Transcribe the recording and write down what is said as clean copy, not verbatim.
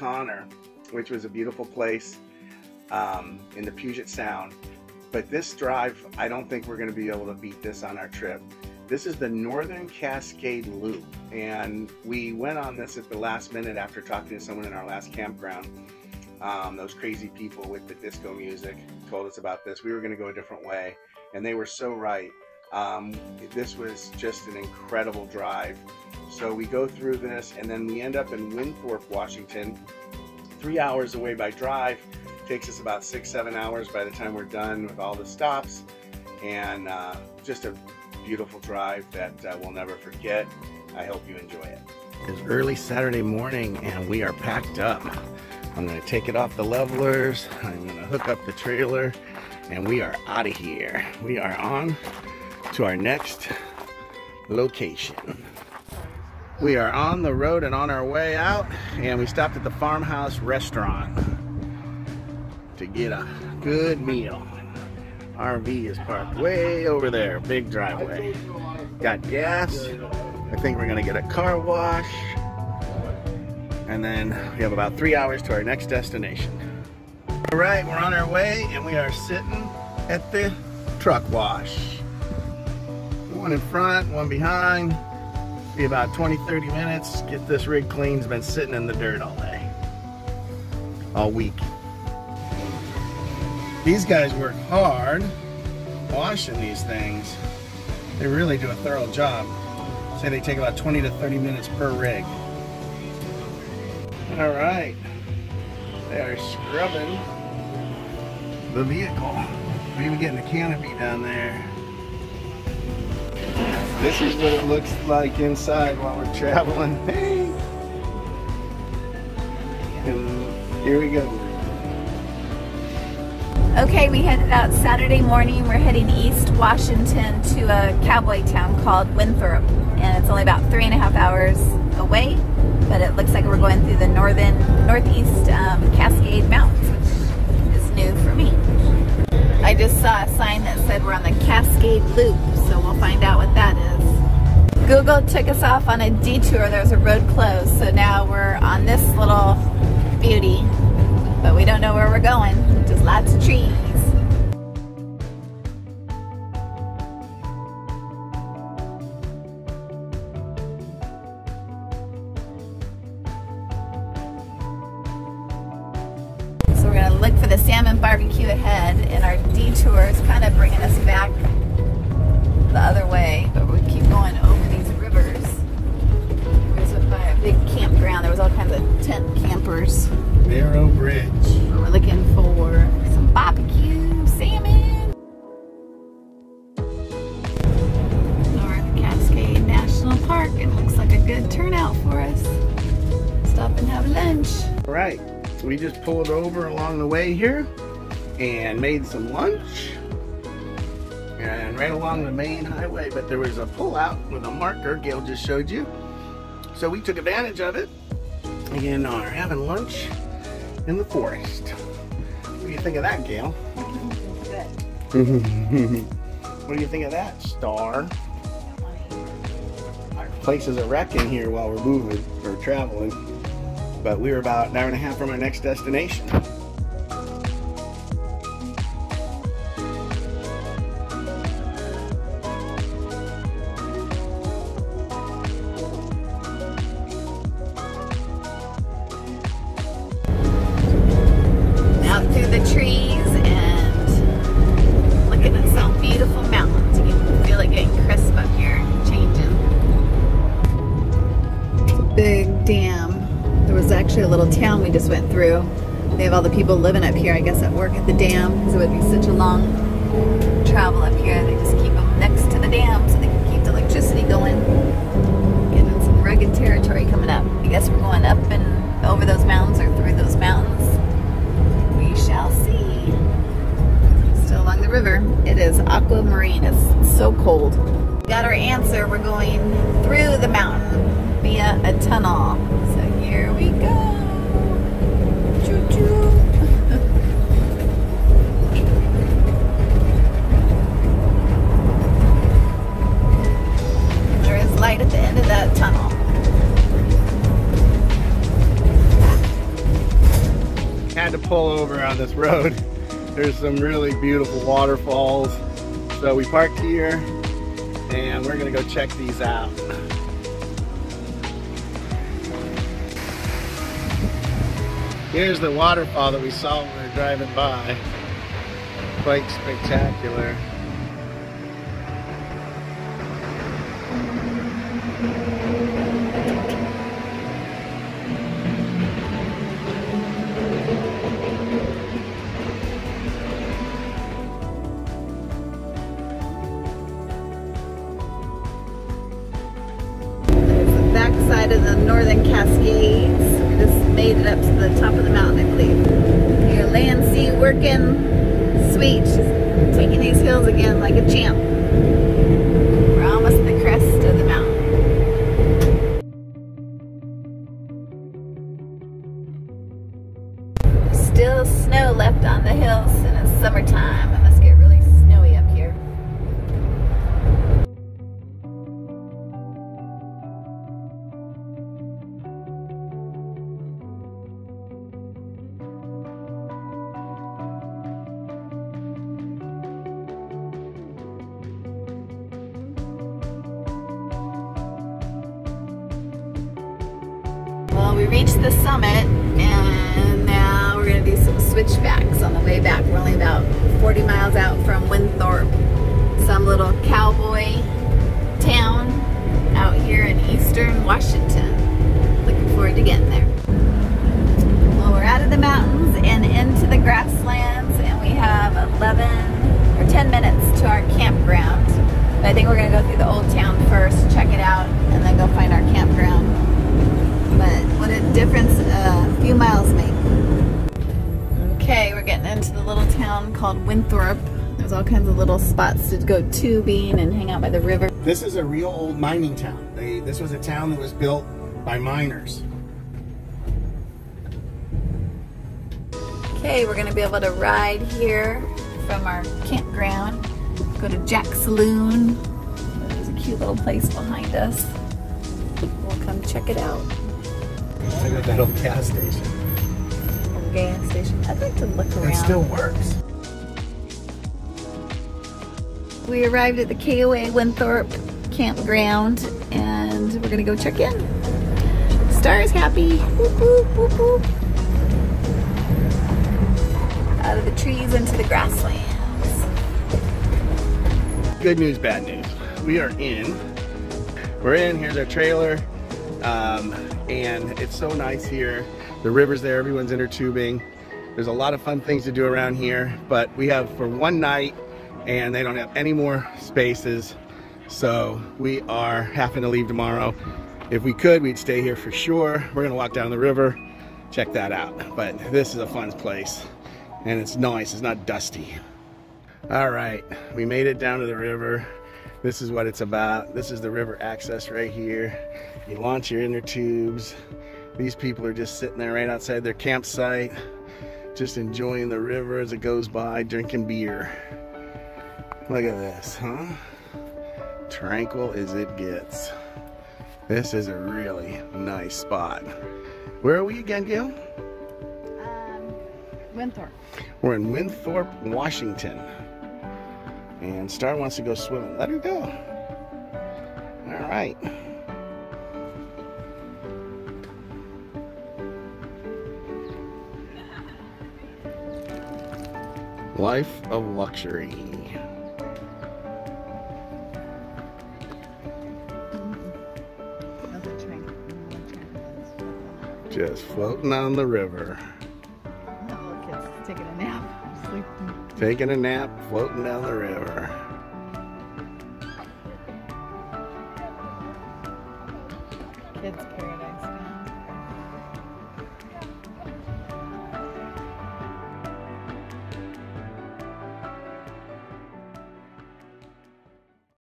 Connor, which was a beautiful place in the Puget Sound. But this drive, I don't think we're going to be able to beat this on our trip. This is the Northern Cascade Loop, and we went on this at the last minute after talking to someone in our last campground. Those crazy people with the disco music told us about this. We were going to go a different way, and they were so right. This was just an incredible drive. So we go through this, and then we end up in Winthrop, Washington, 3 hours away by drive. Takes us about 6-7 hours by the time we're done with all the stops, and just a beautiful drive that we'll never forget. I hope you enjoy it. It's early Saturday morning and we are packed up. I'm going to take it off the levelers, I'm going to hook up the trailer, and we are out of here. We are on to our next location. We are on the road and on our way out, and we stopped at the Farmhouse Restaurant to get a good meal. RV is parked way over there, big driveway. Got gas. I think we're gonna get a car wash. And then we have about 3 hours to our next destination. All right, we're on our way and we are sitting at the truck wash. One in front, one behind. Be about 20-30 minutes. Get this rig clean. It's been sitting in the dirt all day. All week. These guys work hard washing these things. They really do a thorough job. Say they take about 20 to 30 minutes per rig. All right, they are scrubbing the vehicle. We're even getting a canopy down there. This is what it looks like inside while we're traveling. Hey! And here we go. Okay, we headed out Saturday morning. We're heading east Washington to a cowboy town called Winthrop, and it's only about 3.5 hours away, but it looks like we're going through the northeast Cascade Mountains, which is new for me. I just saw a sign that said we're on the Cascade Loop, so we'll find out what that is. Google took us off on a detour. There was a road closed, so now we're on this little beauty, but we don't know where we're going. Just lots of trees. So we're gonna look for the salmon barbecue ahead, and our detour is kind of bringing us back the other way, but we keep going over these rivers. We was by a big campground. There was all kinds of tent campers. Narrow Bridge. We're looking for some barbecue salmon. North Cascade National Park. It looks like a good turnout for us. Stop and have lunch. All right, we just pulled over along the way here and made some lunch. And right along the main highway, but there was a pullout with a marker Gail just showed you. So we took advantage of it and are having lunch in the forest. What do you think of that, Gail? Good. What do you think of that, Star? Our place is a wreck in here while we're moving or traveling, but we're about an hour and a half from our next destination. Through the trees and looking at some beautiful mountains. You can feel it getting crisp up here, changing. It's a big dam. There was actually a little town we just went through. They have all the people living up here, I guess, that work at the dam, because it would be such a long travel up here. They just keep them next to the dam so they can keep the electricity going. Getting some rugged territory coming up. I guess we're going up and over those mountains or through those mountains. We shall see. Still along the river. It is aquamarine. It's so cold. We got our answer. We're going through the mountain via a tunnel. So here we go. Choo-choo. There is light at the end of that tunnel. pull over on this road. There's some really beautiful waterfalls. So we parked here and we're gonna go check these out. Here's the waterfall that we saw when we were driving by. Quite spectacular. Backside of the northern Cascades. We just made it up to the top of the mountain, I believe. Your land sea working sweet. Just taking these hills again like a champ. We're almost at the crest of the mountain. Still snow left on the hills and it's summertime. It must get really snowy up here. Well, we reached the summit and now we're going to do some switchbacks on the way back. We're only about 40 miles out from Winthrop, some little cowboy town out here in eastern Washington. Looking forward to getting there. Well, we're out of the mountains and into the grasslands and we have 11 or 10 minutes to our campground. But I think we're going to go through the old town first, check it out, and then go find our campground. But what a difference a few miles make. Okay, we're getting into the little town called Winthrop. There's all kinds of little spots to go tubing and hang out by the river. This is a real old mining town. This was a town that was built by miners. Okay, we're gonna be able to ride here from our campground. Go to Jack's Saloon. There's a cute little place behind us. We'll come check it out. Check out that old gas station. Old gas station. I'd like to look around. It still works. We arrived at the KOA Winthrop campground and we're gonna go check in. Star is happy. Whoop, whoop, whoop, whoop. Out of the trees into the grasslands. Good news, bad news. We are in. We're in. Here's our trailer. And it's so nice here. The river's there, everyone's inner tubing. There's a lot of fun things to do around here, but we have for one night and they don't have any more spaces. So we are having to leave tomorrow. If we could, we'd stay here for sure. We're gonna walk down the river, check that out. But this is a fun place and it's nice, it's not dusty. All right, we made it down to the river. This is what it's about. This is the river access right here. You launch your inner tubes. These people are just sitting there right outside their campsite, just enjoying the river as it goes by, drinking beer. Look at this, huh? Tranquil as it gets. This is a really nice spot. Where are we again, Gail? Winthrop. We're in Winthrop, Washington. And Star wants to go swimming. Let her go. All right. Life of luxury. Just floating on the river. Oh, look, it's taking a nap. Sleeping. Taking a nap, floating down the river. Kids paradise.